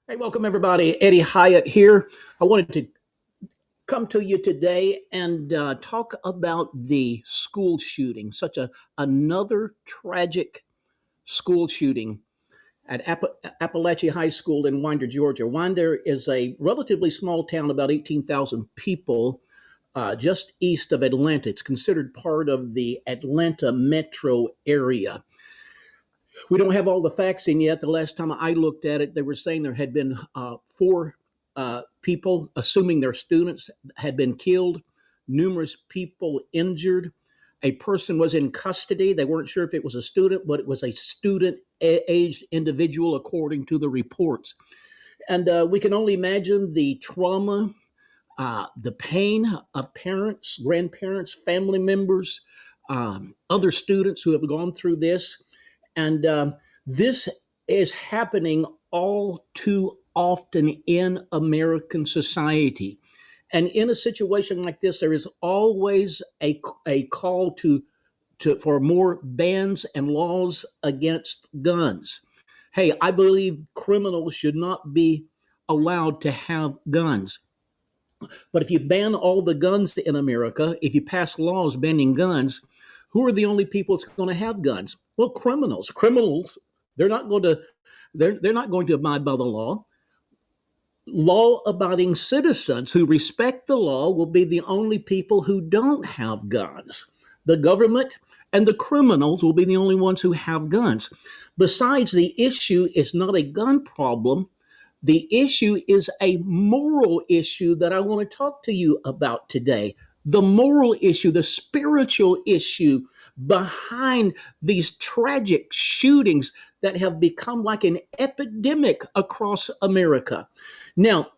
Hey, welcome everybody. Eddie Hyatt here. I wanted to come to you today and talk about the school shooting. Another tragic school shooting at Apalachee High School in Winder, Georgia. Winder is a relatively small town, about 18,000 people, just east of Atlanta. It's considered part of the Atlanta metro area. We don't have all the facts in yet. The last time I looked at it, they were saying there had been four people, assuming they're students, had been killed, numerous people injured. A person was in custody. They weren't sure if it was a student, but it was a student aged individual, according to the reports. And we can only imagine the trauma, the pain of parents, grandparents, family members, other students who have gone through this. And this is happening all too often in American society. And in a situation like this, there is always a call for more bans and laws against guns. Hey, I believe criminals should not be allowed to have guns. But if you ban all the guns in America, if you pass laws banning guns, who are the only people that's going to have guns? Well, criminals. Criminals, they're not going to they're not going to abide by the law. Law-abiding citizens who respect the law will be the only people who don't have guns. The government and the criminals will be the only ones who have guns. Besides, the issue is not a gun problem. The issue is a moral issue that I want to talk to you about today. The moral issue, the spiritual issue behind these tragic shootings that have become like an epidemic across America. Now,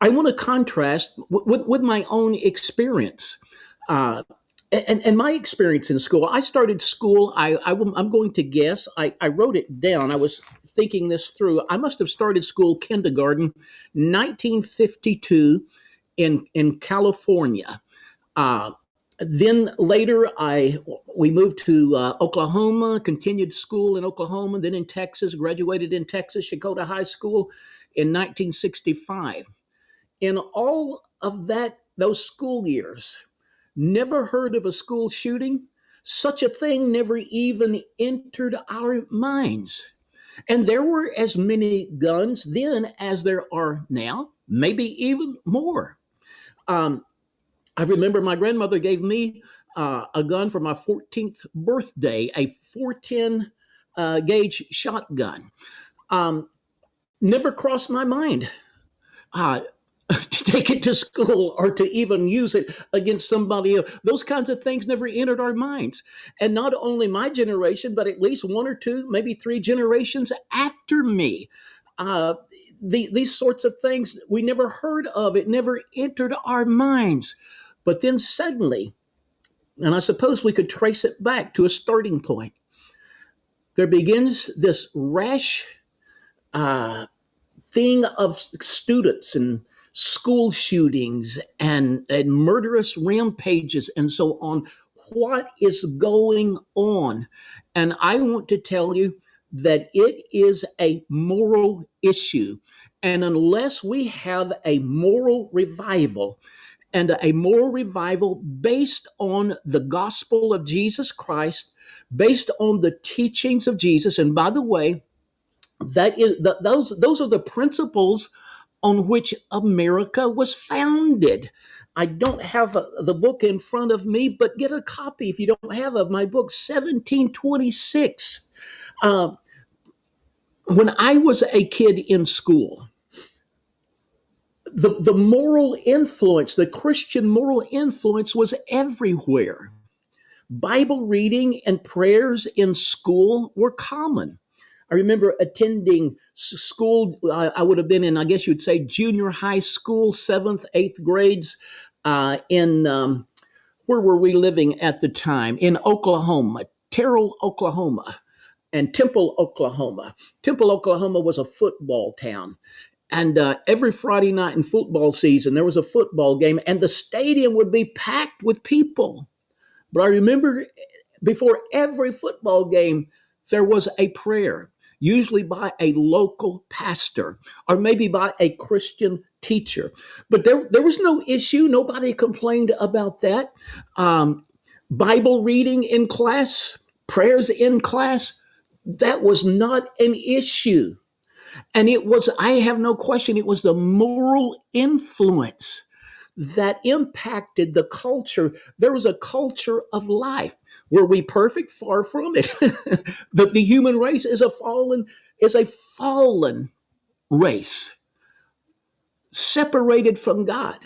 I want to contrast with my own experience. Uh, and my experience in school, I started school. I'm going to guess. I wrote it down. I was thinking this through. I must have started school kindergarten, 1952, in California. Uh, then later, we moved to Oklahoma, continued school in Oklahoma, then in Texas, graduated in Texas, Shakota High School in 1965. In all of those school years, never heard of a school shooting. Such a thing never even entered our minds. And there were as many guns then as there are now, maybe even more. Um, I remember my grandmother gave me a gun for my 14th birthday, a 410 gauge shotgun. Um, Never crossed my mind uh, to take it to school or to even use it against somebody else. Those kinds of things never entered our minds. And not only my generation, but at least one or two, maybe three generations after me. Uh, these sorts of things we never heard of. It never entered our minds. But then suddenly, and I suppose we could trace it back to a starting point, there begins this rash uh, thing of students and school shootings and murderous rampages and so on. What is going on? And I want to tell you that it is a moral issue. And unless we have a moral revival, and a moral revival based on the gospel of Jesus Christ, based on the teachings of Jesus. And by the way, those are the principles on which America was founded. I don't have the book in front of me, but get a copy if you don't have of my book, 1726. Uh, when I was a kid in school, the moral influence, the Christian moral influence was everywhere. Bible reading and prayers in school were common. I remember attending school. I would have been in, I guess you'd say, junior high school, seventh, eighth grades. In Where were we living at the time? In Oklahoma, Terrell, Oklahoma, and Temple, Oklahoma. Temple, Oklahoma was a football town. And every Friday night in football season, there was a football game, and the stadium would be packed with people. But I remember before every football game, there was a prayer. usually by a local pastor or maybe by a Christian teacher. But there was no issue. Nobody complained about that. Um, Bible reading in class, prayers in class, that was not an issue. And it was, I have no question, it was the moral influence that impacted the culture. There was a culture of life. Were we perfect? Far from it. The human race is a fallen race, separated from God,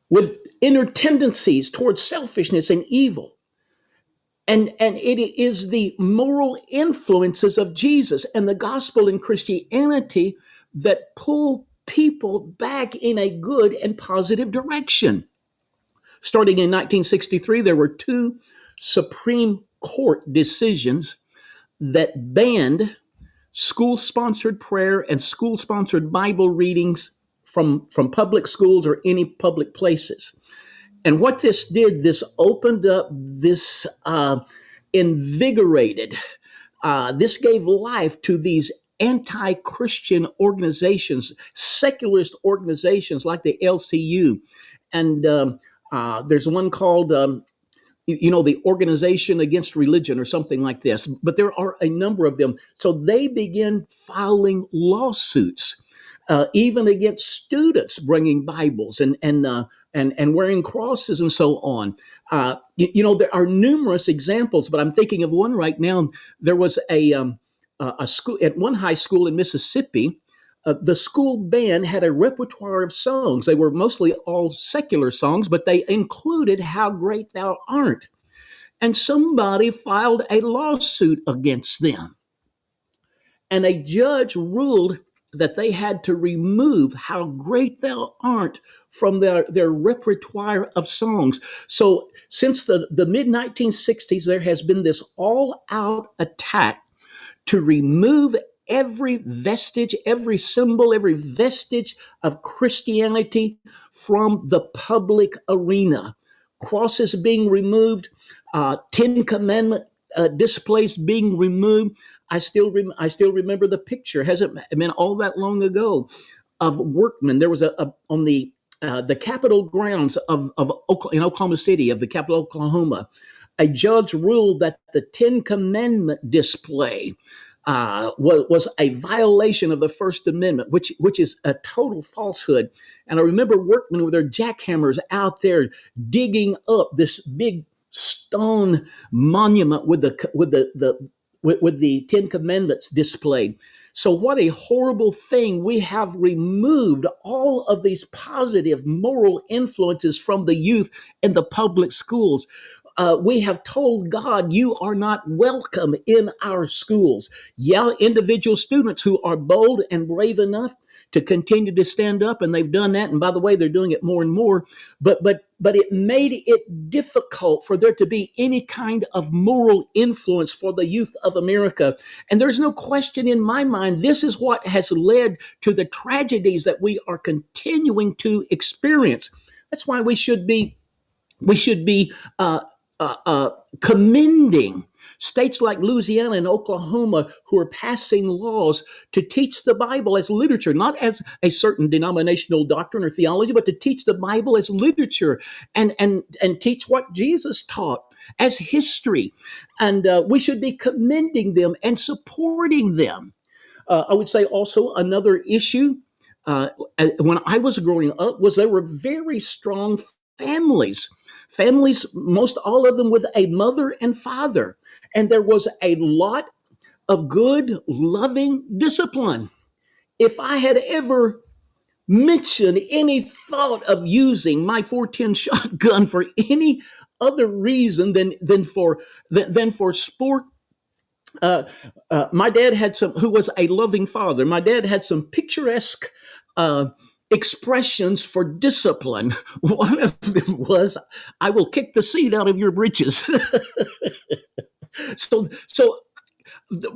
with inner tendencies towards selfishness and evil. And it is the moral influences of Jesus and the gospel and Christianity that pull people back in a good and positive direction. Starting in 1963, there were two Supreme Court decisions that banned school sponsored prayer and school sponsored Bible readings from public schools or any public places. And what this did, this opened up, this invigorated, this gave life to these anti Christian organizations, secularist organizations like the LCU. And there's one called the Organization Against Religion or something like this, but there are a number of them. So they begin filing lawsuits, even against students bringing Bibles and wearing crosses and so on. There are numerous examples, but I'm thinking of one right now. There was a school at one high school in Mississippi. The school band had a repertoire of songs. They were mostly all secular songs, but they included How Great Thou Art. And somebody filed a lawsuit against them. And a judge ruled that they had to remove How Great Thou Art from their repertoire of songs. So since the mid 1960s, there has been this all out attack to remove every vestige, every symbol, every vestige of Christianity from the public arena. Crosses being removed, Ten Commandment displays being removed. I still remember the picture. Hasn't been all that long ago of workmen. There was on the Capitol grounds in Oklahoma City, of the capital Oklahoma. A judge ruled that the Ten Commandment display was a violation of the First Amendment, which is a total falsehood. And I remember workmen with their jackhammers out there digging up this big stone monument with the Ten Commandments displayed. So what a horrible thing. We have removed all of these positive moral influences from the youth in the public schools. We have told God, you are not welcome in our schools. Yeah, individual students who are bold and brave enough to continue to stand up, and they've done that. And by the way, they're doing it more and more. But it made it difficult for there to be any kind of moral influence for the youth of America. And there's no question in my mind, this is what has led to the tragedies that we are continuing to experience. That's why we should be commending states like Louisiana and Oklahoma who are passing laws to teach the Bible as literature, not as a certain denominational doctrine or theology, but to teach the Bible as literature and teach what Jesus taught as history. And we should be commending them and supporting them. I would say also another issue when I was growing up was there were very strong families, most all of them with a mother and father. And there was a lot of good, loving discipline. If I had ever mentioned any thought of using my 410 shotgun for any other reason than for sport, my dad who was a loving father, my dad had some picturesque uh, expressions for discipline. One of them was, I will kick the seat out of your britches. So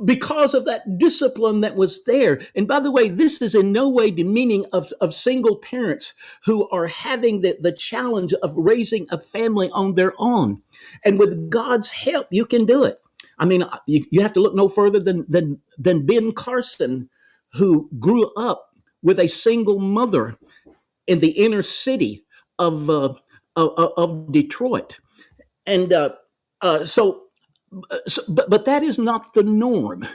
because of that discipline that was there. And by the way, this is in no way demeaning of single parents who are having the challenge of raising a family on their own. And with God's help, you can do it. I mean, you have to look no further than Ben Carson, who grew up with a single mother in the inner city of Detroit, and so, but that is not the norm.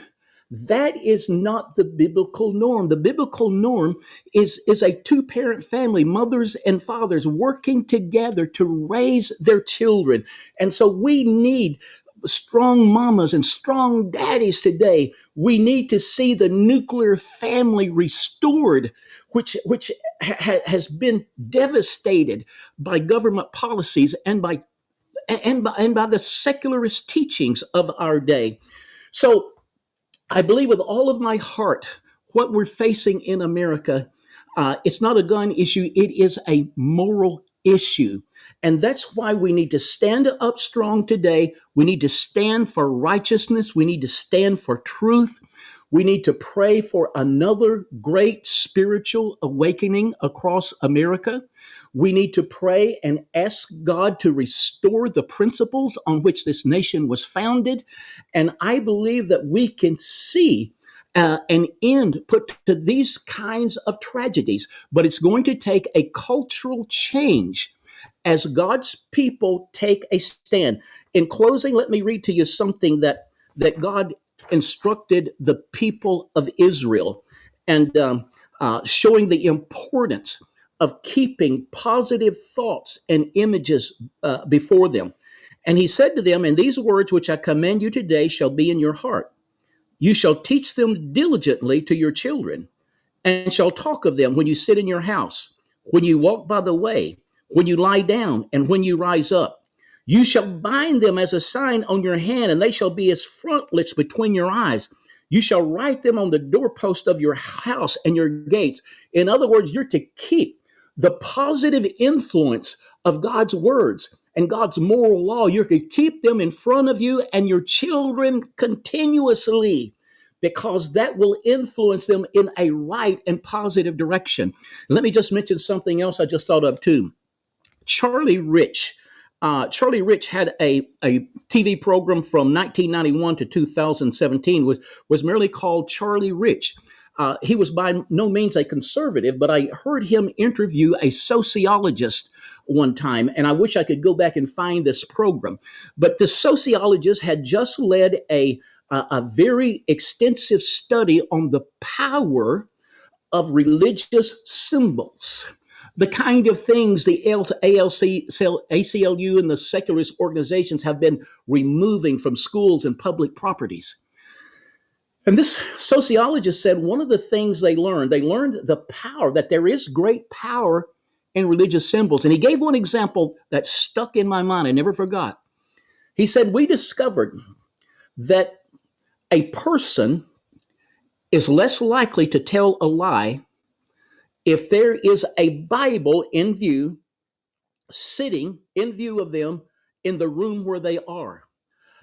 That is not the biblical norm. The biblical norm is a two-parent family, mothers and fathers working together to raise their children. And so we need strong mamas and strong daddies today. We need to see the nuclear family restored, which has been devastated by government policies and by the secularist teachings of our day. So I believe with all of my heart what we're facing in America. It's not a gun issue, it is a moral issue. And that's why we need to stand up strong today. We need to stand for righteousness. We need to stand for truth. We need to pray for another great spiritual awakening across America. We need to pray and ask God to restore the principles on which this nation was founded. And I believe that we can see an end put to these kinds of tragedies, but it's going to take a cultural change as God's people take a stand. In closing, let me read to you something that God instructed the people of Israel, and showing the importance of keeping positive thoughts and images before them. And he said to them, "And these words which I command you today shall be in your heart. You shall teach them diligently to your children, and shall talk of them when you sit in your house, when you walk by the way, when you lie down, and when you rise up. You shall bind them as a sign on your hand, and they shall be as frontlets between your eyes. You shall write them on the doorpost of your house and your gates." In other words, you're to keep the positive influence of God's words and God's moral law. You're to keep them in front of you and your children continuously, because that will influence them in a right and positive direction. Let me just mention something else I just thought of too. Charlie Rich. Charlie Rich had a TV program from 1991 to 2017, was merely called Charlie Rich. He was by no means a conservative, but I heard him interview a sociologist one time, and I wish I could go back and find this program. But the sociologist had just led a very extensive study on the power of religious symbols, the kind of things the ACLU and the secularist organizations have been removing from schools and public properties. And this sociologist said one of the things they learned the power, that there is great power in religious symbols. And he gave one example that stuck in my mind, I never forgot. He said, "We discovered that a person is less likely to tell a lie if there is a Bible in view, sitting in view of them in the room where they are.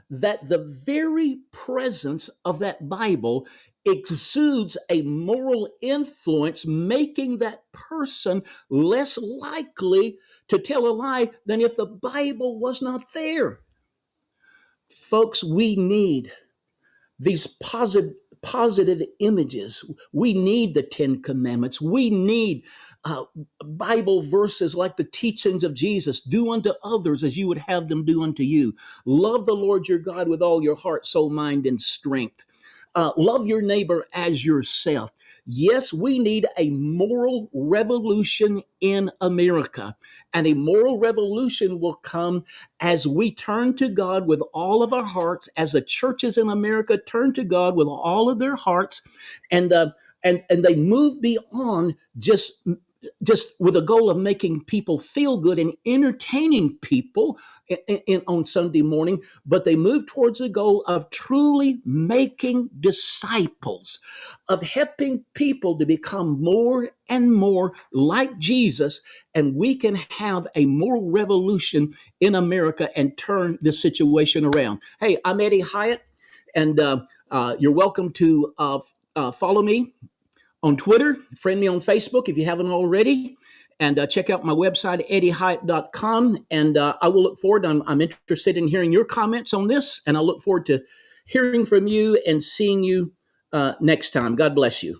That the very presence of that Bible exudes a moral influence, making that person less likely to tell a lie than if the Bible was not there." Folks, we need these positive images. We need the Ten Commandments. We need Bible verses like the teachings of Jesus. Do unto others as you would have them do unto you. Love the Lord your God with all your heart, soul, mind, and strength. Love your neighbor as yourself. Yes, we need a moral revolution in America. And a moral revolution will come as we turn to God with all of our hearts, as the churches in America turn to God with all of their hearts, and they move beyond just with a goal of making people feel good and entertaining people on Sunday morning, but they move towards the goal of truly making disciples, of helping people to become more and more like Jesus, and we can have a moral revolution in America and turn this situation around. Hey, I'm Eddie Hyatt, and you're welcome to follow me on Twitter, friend me on Facebook if you haven't already, and check out my website, eddiehyatt.com. And I will look forward. I'm interested in hearing your comments on this, and I look forward to hearing from you and seeing you next time. God bless you.